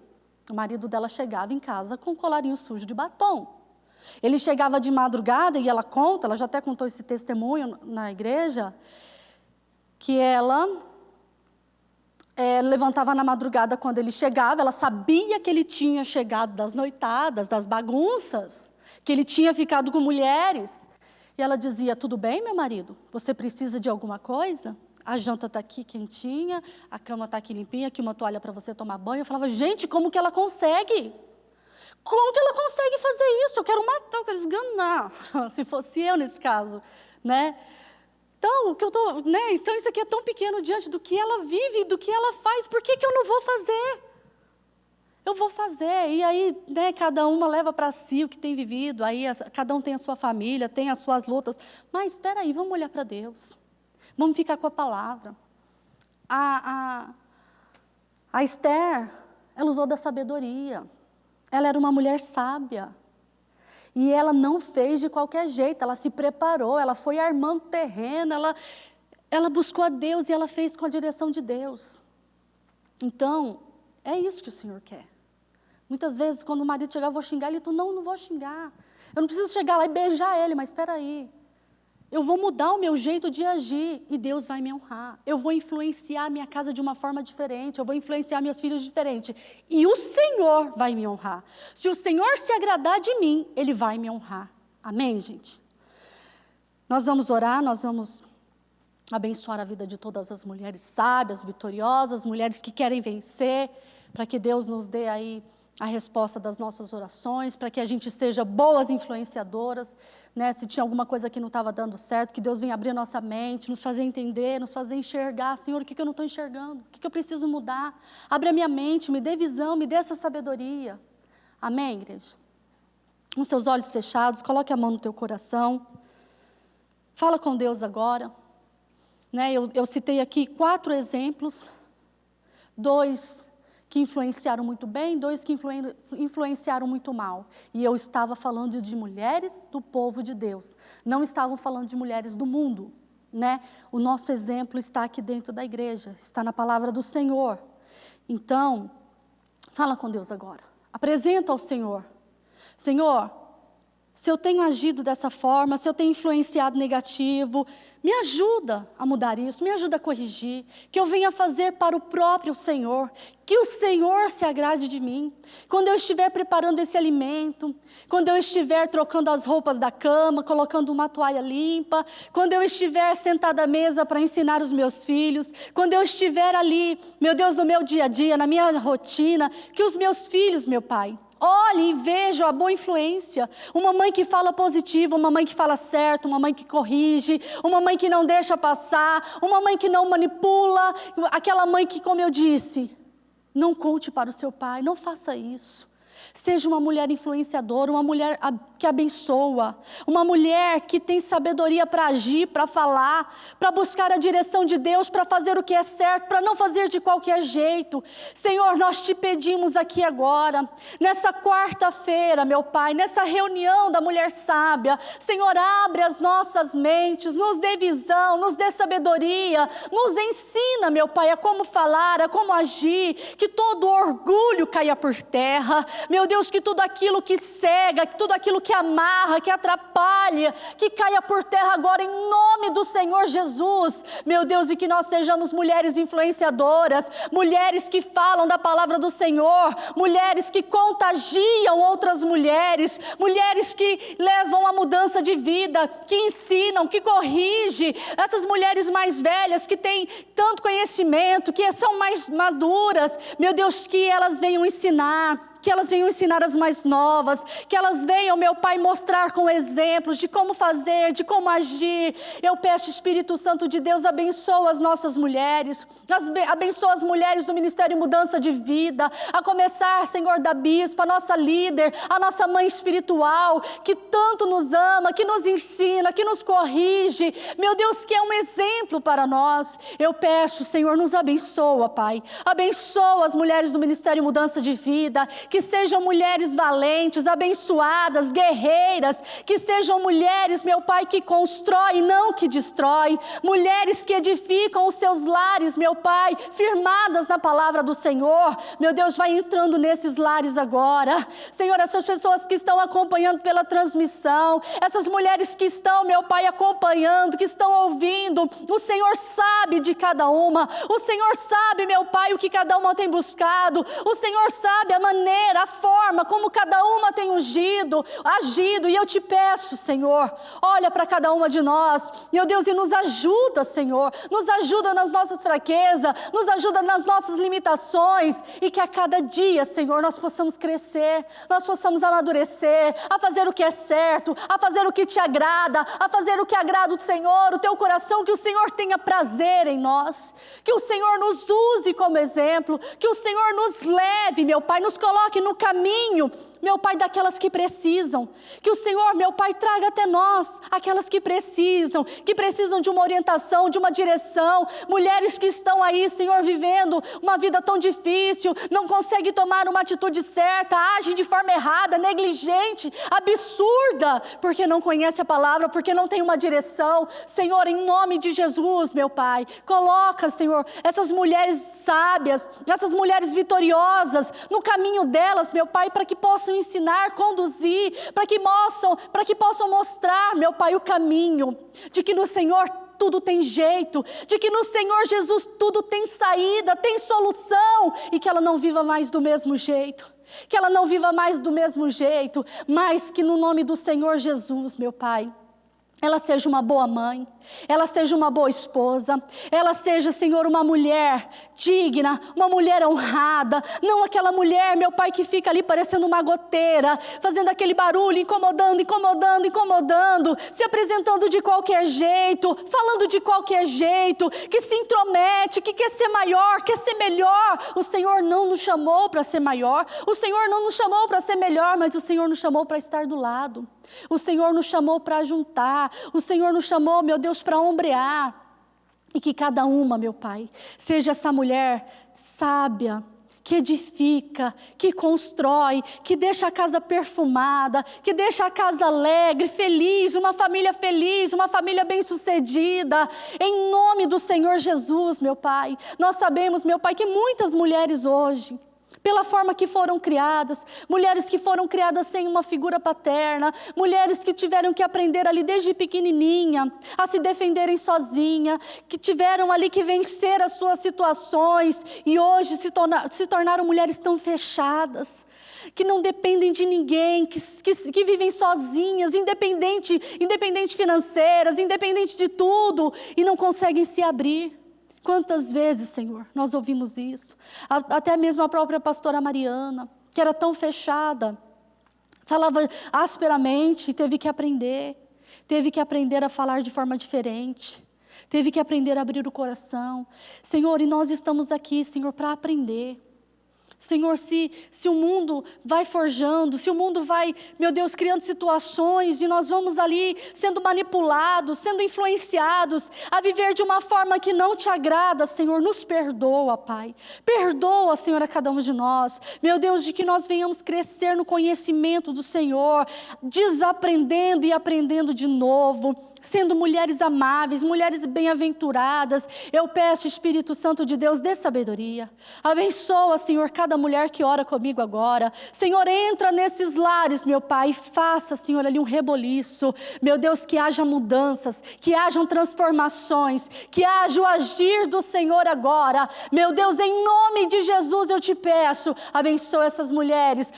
O marido dela chegava em casa com um colarinho sujo de batom. Ele chegava de madrugada e ela conta, ela já até contou esse testemunho na igreja, que ela levantava na madrugada quando ele chegava, ela sabia que ele tinha chegado das noitadas, das bagunças, que ele tinha ficado com mulheres. E ela dizia, tudo bem, meu marido? Você precisa de alguma coisa? A janta está aqui quentinha, a cama está aqui limpinha, aqui uma toalha para você tomar banho. Eu falava, gente, como que ela consegue? Como que ela consegue fazer isso? Eu quero matar, eu quero esganar, se fosse eu nesse caso, Então, então isso aqui é tão pequeno diante do que ela vive, do que ela faz, por que eu não vou fazer? Eu vou fazer, e aí, cada uma leva para si o que tem vivido, aí cada um tem a sua família, tem as suas lutas, mas espera aí, vamos olhar para Deus. Vamos ficar com a palavra. A Esther, ela usou da sabedoria. Ela era uma mulher sábia. E ela não fez de qualquer jeito, ela se preparou, ela foi armando terreno, ela buscou a Deus e ela fez com a direção de Deus. Então, é isso que o Senhor quer. Muitas vezes, quando o marido chegar, eu vou xingar ele, não vou xingar. Eu não preciso chegar lá e beijar ele, mas espera aí. Eu vou mudar o meu jeito de agir e Deus vai me honrar. Eu vou influenciar a minha casa de uma forma diferente, eu vou influenciar meus filhos diferente. E o Senhor vai me honrar. Se o Senhor se agradar de mim, Ele vai me honrar. Amém, gente? Nós vamos orar, nós vamos abençoar a vida de todas as mulheres sábias, vitoriosas, mulheres que querem vencer, para que Deus nos dê aí a resposta das nossas orações, para que a gente seja boas influenciadoras, se tinha alguma coisa que não estava dando certo, que Deus venha abrir a nossa mente, nos fazer entender, nos fazer enxergar, Senhor, o que eu não estou enxergando, o que eu preciso mudar, abre a minha mente, me dê visão, me dê essa sabedoria. Amém, igreja? Com seus olhos fechados, coloque a mão no teu coração, fala com Deus agora, eu citei aqui 4 exemplos, 2 que influenciaram muito bem, 2 que influenciaram muito mal. E eu estava falando de mulheres do povo de Deus. Não estavam falando de mulheres do mundo, O nosso exemplo está aqui dentro da igreja, está na palavra do Senhor. Então, fala com Deus agora. Apresenta ao Senhor. Senhor, se eu tenho agido dessa forma, se eu tenho influenciado negativo, me ajuda a mudar isso, me ajuda a corrigir, que eu venha fazer para o próprio Senhor, que o Senhor se agrade de mim. Quando eu estiver preparando esse alimento, quando eu estiver trocando as roupas da cama, colocando uma toalha limpa, quando eu estiver sentada à mesa para ensinar os meus filhos, quando eu estiver ali, meu Deus, no meu dia a dia, na minha rotina, que os meus filhos, meu Pai, olhem e vejam a boa influência, uma mãe que fala positivo, uma mãe que fala certo, uma mãe que corrige, uma mãe que não deixa passar, uma mãe que não manipula, aquela mãe que, como eu disse, não conte para o seu pai, não faça isso. Seja uma mulher influenciadora, uma mulher que abençoa, uma mulher que tem sabedoria para agir, para falar, para buscar a direção de Deus, para fazer o que é certo, para não fazer de qualquer jeito. Senhor, nós te pedimos aqui agora, nessa quarta-feira, meu Pai, nessa reunião da mulher sábia, Senhor, abre as nossas mentes, nos dê visão, nos dê sabedoria, nos ensina, meu Pai, a como falar, a como agir, que todo orgulho caia por terra, meu Deus, que tudo aquilo que cega, que tudo aquilo que amarra, que atrapalha, que caia por terra agora em nome do Senhor Jesus, meu Deus, e que nós sejamos mulheres influenciadoras, mulheres que falam da palavra do Senhor, mulheres que contagiam outras mulheres, mulheres que levam a mudança de vida, que ensinam, que corrigem, essas mulheres mais velhas que têm tanto conhecimento, que são mais maduras, meu Deus, que elas venham ensinar, que elas venham ensinar as mais novas, que elas venham, meu Pai, mostrar com exemplos de como fazer, de como agir. Eu peço, Espírito Santo de Deus, abençoa as nossas mulheres, abençoa as mulheres do Ministério Mudança de Vida, a começar, Senhor, da bispa, a nossa líder, a nossa mãe espiritual, que tanto nos ama, que nos ensina, que nos corrige, meu Deus, que é um exemplo para nós. Eu peço, Senhor, nos abençoa, Pai, abençoa as mulheres do Ministério Mudança de Vida, que sejam mulheres valentes, abençoadas, guerreiras, que sejam mulheres, meu Pai, que constroem, não que destroem, mulheres que edificam os seus lares, meu Pai, firmadas na palavra do Senhor. Meu Deus, vai entrando nesses lares agora, Senhor, essas pessoas que estão acompanhando pela transmissão, essas mulheres que estão, meu Pai, acompanhando, que estão ouvindo, o Senhor sabe de cada uma, o Senhor sabe, meu Pai, o que cada uma tem buscado, o Senhor sabe a maneira, a forma como cada uma tem agido, e eu te peço, Senhor, olha para cada uma de nós, meu Deus, e nos ajuda, Senhor, nos ajuda nas nossas fraquezas, nos ajuda nas nossas limitações, e que a cada dia, Senhor, nós possamos crescer, nós possamos amadurecer, a fazer o que é certo, a fazer o que te agrada, a fazer o que agrada o Senhor, o teu coração, que o Senhor tenha prazer em nós, que o Senhor nos use como exemplo, que o Senhor nos leve, meu Pai, nos coloque no caminho, meu Pai, daquelas que precisam, que o Senhor, meu Pai, traga até nós, aquelas que precisam de uma orientação, de uma direção, mulheres que estão aí, Senhor, vivendo uma vida tão difícil, não conseguem tomar uma atitude certa, agem de forma errada, negligente, absurda, porque não conhece a palavra, porque não tem uma direção. Senhor, em nome de Jesus, meu Pai, coloca, Senhor, essas mulheres sábias, essas mulheres vitoriosas, no caminho delas, meu Pai, para que possam ensinar, conduzir, para que possam mostrar, meu Pai, o caminho, de que no Senhor tudo tem jeito, de que no Senhor Jesus tudo tem saída, tem solução, e que ela não viva mais do mesmo jeito, mas que no nome do Senhor Jesus, meu Pai, ela seja uma boa mãe, ela seja uma boa esposa, ela seja, Senhor, uma mulher digna, uma mulher honrada, não aquela mulher, meu Pai, que fica ali parecendo uma goteira, fazendo aquele barulho, incomodando, se apresentando de qualquer jeito, falando de qualquer jeito, que se intromete, que quer ser maior, quer ser melhor. O Senhor não nos chamou para ser maior, o Senhor não nos chamou para ser melhor, mas o Senhor nos chamou para estar do lado. O Senhor nos chamou para juntar, o Senhor nos chamou, meu Deus, para ombrear, e que cada uma, meu Pai, seja essa mulher sábia, que edifica, que constrói, que deixa a casa perfumada, que deixa a casa alegre, feliz, uma família bem-sucedida, em nome do Senhor Jesus, meu Pai. Nós sabemos, meu Pai, que muitas mulheres hoje, pela forma que foram criadas, mulheres que foram criadas sem uma figura paterna, mulheres que tiveram que aprender ali desde pequenininha a se defenderem sozinha, que tiveram ali que vencer as suas situações e hoje se tornaram mulheres tão fechadas, que não dependem de ninguém, que vivem sozinhas, independente financeiras, independente de tudo e não conseguem se abrir. Quantas vezes, Senhor, nós ouvimos isso? Até mesmo a própria pastora Mariana, que era tão fechada, falava asperamente, teve que aprender a falar de forma diferente, teve que aprender a abrir o coração. Senhor, e nós estamos aqui, Senhor, para aprender. Senhor, se o mundo vai forjando, se o mundo vai, meu Deus, criando situações e nós vamos ali sendo manipulados, sendo influenciados a viver de uma forma que não te agrada, Senhor, nos perdoa, Pai. Perdoa, Senhor, a cada um de nós. Meu Deus, de que nós venhamos crescer no conhecimento do Senhor, desaprendendo e aprendendo de novo, sendo mulheres amáveis, mulheres bem-aventuradas. Eu peço, Espírito Santo de Deus, dê sabedoria. Abençoa, Senhor, cada mulher que ora comigo agora. Senhor, entra nesses lares, meu Pai, e faça, Senhor, ali um reboliço. Meu Deus, que haja mudanças, que hajam transformações, que haja o agir do Senhor agora. Meu Deus, em nome de Jesus eu te peço, abençoa essas mulheres,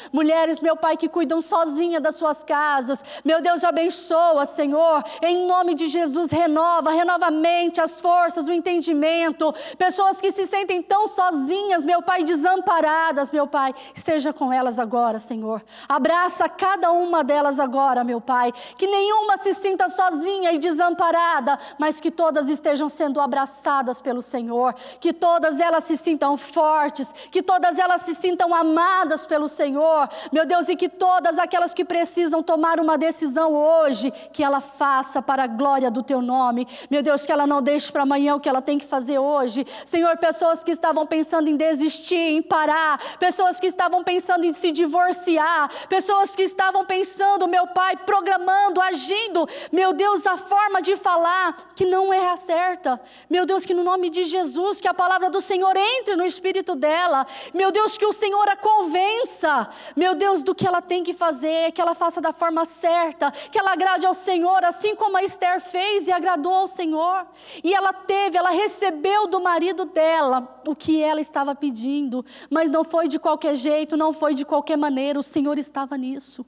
meu Pai, que cuidam sozinha das suas casas. Meu Deus, abençoa, Senhor, em nome de Jesus, renova a mente, as forças, o entendimento. Pessoas que se sentem tão sozinhas, meu Pai, desamparadas, meu Pai, esteja com elas agora, Senhor. Abraça cada uma delas agora, meu Pai. Que nenhuma se sinta sozinha e desamparada, mas que todas estejam sendo abraçadas pelo Senhor. Que todas elas se sintam fortes, que todas elas se sintam amadas pelo Senhor. Meu Deus, e que todas aquelas que precisam tomar uma decisão hoje, que ela faça para a glória do Teu nome. Meu Deus, que ela não deixe para amanhã o que ela tem que fazer hoje. Senhor, pessoas que estavam pensando em desistir, em parar, pessoas que estavam pensando em se divorciar, pessoas que estavam pensando, meu Pai, programando, agindo, meu Deus, a forma de falar que não é a certa. Meu Deus, que no nome de Jesus, que a palavra do Senhor entre no espírito dela. Meu Deus, que o Senhor a convença, meu Deus, do que ela tem que fazer, que ela faça da forma certa, que ela agrade ao Senhor, assim como a Esther fez e agradou ao Senhor. E ela recebeu do marido dela o que ela estava pedindo, mas não foi de qualquer jeito, não foi de qualquer maneira, o Senhor estava nisso.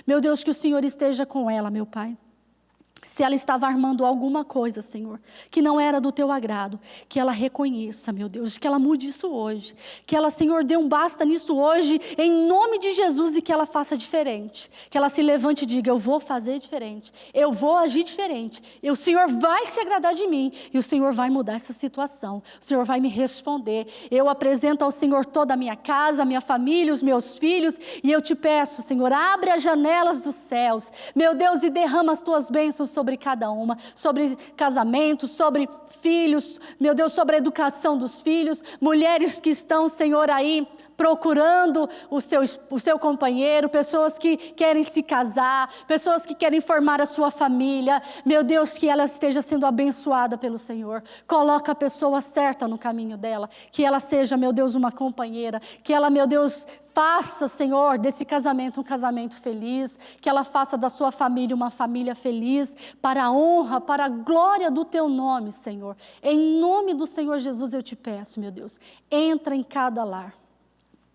Meu Deus, que o Senhor esteja com ela, meu Pai. Se ela estava armando alguma coisa, Senhor, que não era do Teu agrado, que ela reconheça, meu Deus, que ela mude isso hoje, que ela, Senhor, dê um basta nisso hoje, em nome de Jesus, e que ela faça diferente, que ela se levante e diga, eu vou fazer diferente, eu vou agir diferente, e o Senhor vai se agradar de mim, e o Senhor vai mudar essa situação, o Senhor vai me responder. Eu apresento ao Senhor toda a minha casa, a minha família, os meus filhos, e eu te peço, Senhor, abre as janelas dos céus, meu Deus, e derrama as Tuas bênçãos sobre cada uma, sobre casamento, sobre filhos, meu Deus, sobre a educação dos filhos, mulheres que estão, Senhor, aí procurando o seu companheiro, pessoas que querem se casar, pessoas que querem formar a sua família. Meu Deus, que ela esteja sendo abençoada pelo Senhor. Coloca a pessoa certa no caminho dela, que ela seja, meu Deus, uma companheira, que ela, meu Deus, faça, Senhor, desse casamento um casamento feliz, que ela faça da sua família uma família feliz, para a honra, para a glória do Teu nome, Senhor. Em nome do Senhor Jesus eu te peço, meu Deus, entra em cada lar.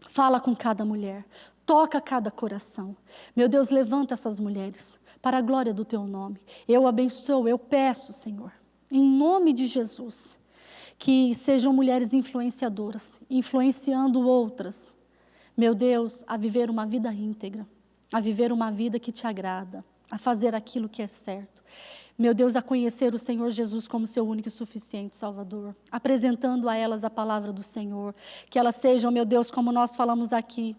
Fala com cada mulher, toca cada coração. Meu Deus, levanta essas mulheres para a glória do Teu nome. Eu abençoo, eu peço, Senhor, em nome de Jesus, que sejam mulheres influenciadoras, influenciando outras, meu Deus, a viver uma vida íntegra, a viver uma vida que Te agrada, a fazer aquilo que é certo. Meu Deus, a conhecer o Senhor Jesus como seu único e suficiente Salvador, apresentando a elas a palavra do Senhor, que elas sejam, meu Deus, como nós falamos aqui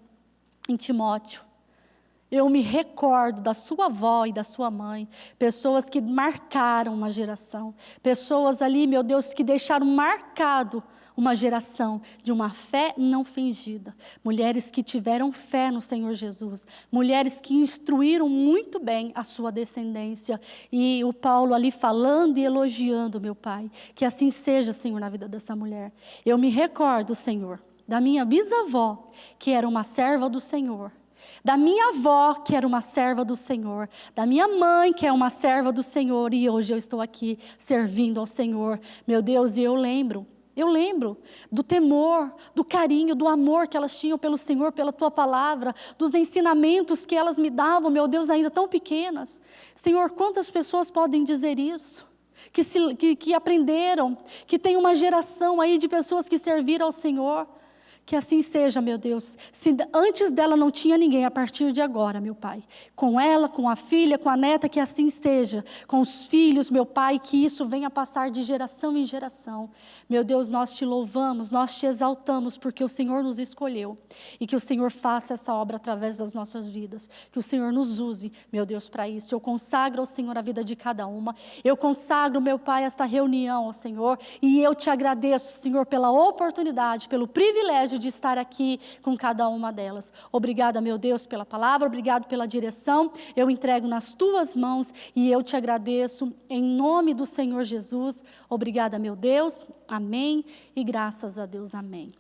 em Timóteo. Eu me recordo da sua avó e da sua mãe, pessoas que marcaram uma geração, pessoas ali, meu Deus, que deixaram marcado uma geração de uma fé não fingida, mulheres que tiveram fé no Senhor Jesus, mulheres que instruíram muito bem a sua descendência, e o Paulo ali falando e elogiando, meu Pai, que assim seja, Senhor, na vida dessa mulher. Eu me recordo, Senhor, da minha bisavó, que era uma serva do Senhor, da minha avó, que era uma serva do Senhor, da minha mãe, que é uma serva do Senhor, e hoje eu estou aqui servindo ao Senhor. Meu Deus, e eu lembro do temor, do carinho, do amor que elas tinham pelo Senhor, pela Tua palavra, dos ensinamentos que elas me davam, meu Deus, ainda tão pequenas. Senhor, quantas pessoas podem dizer isso? Que aprenderam, que tem uma geração aí de pessoas que serviram ao Senhor. Que assim seja, meu Deus. Se antes dela não tinha ninguém, a partir de agora, meu Pai. Com ela, com a filha, com a neta, que assim esteja. Com os filhos, meu Pai, que isso venha passar de geração em geração. Meu Deus, nós te louvamos, nós te exaltamos, porque o Senhor nos escolheu. E que o Senhor faça essa obra através das nossas vidas. Que o Senhor nos use, meu Deus, para isso. Eu consagro ao Senhor a vida de cada uma. Eu consagro, meu Pai, esta reunião ao Senhor. E eu te agradeço, Senhor, pela oportunidade, pelo privilégio de estar aqui com cada uma delas. Obrigada, meu Deus, pela palavra, obrigado pela direção. Eu entrego nas tuas mãos e eu te agradeço em nome do Senhor Jesus. Obrigada, meu Deus. Amém. E graças a Deus, amém.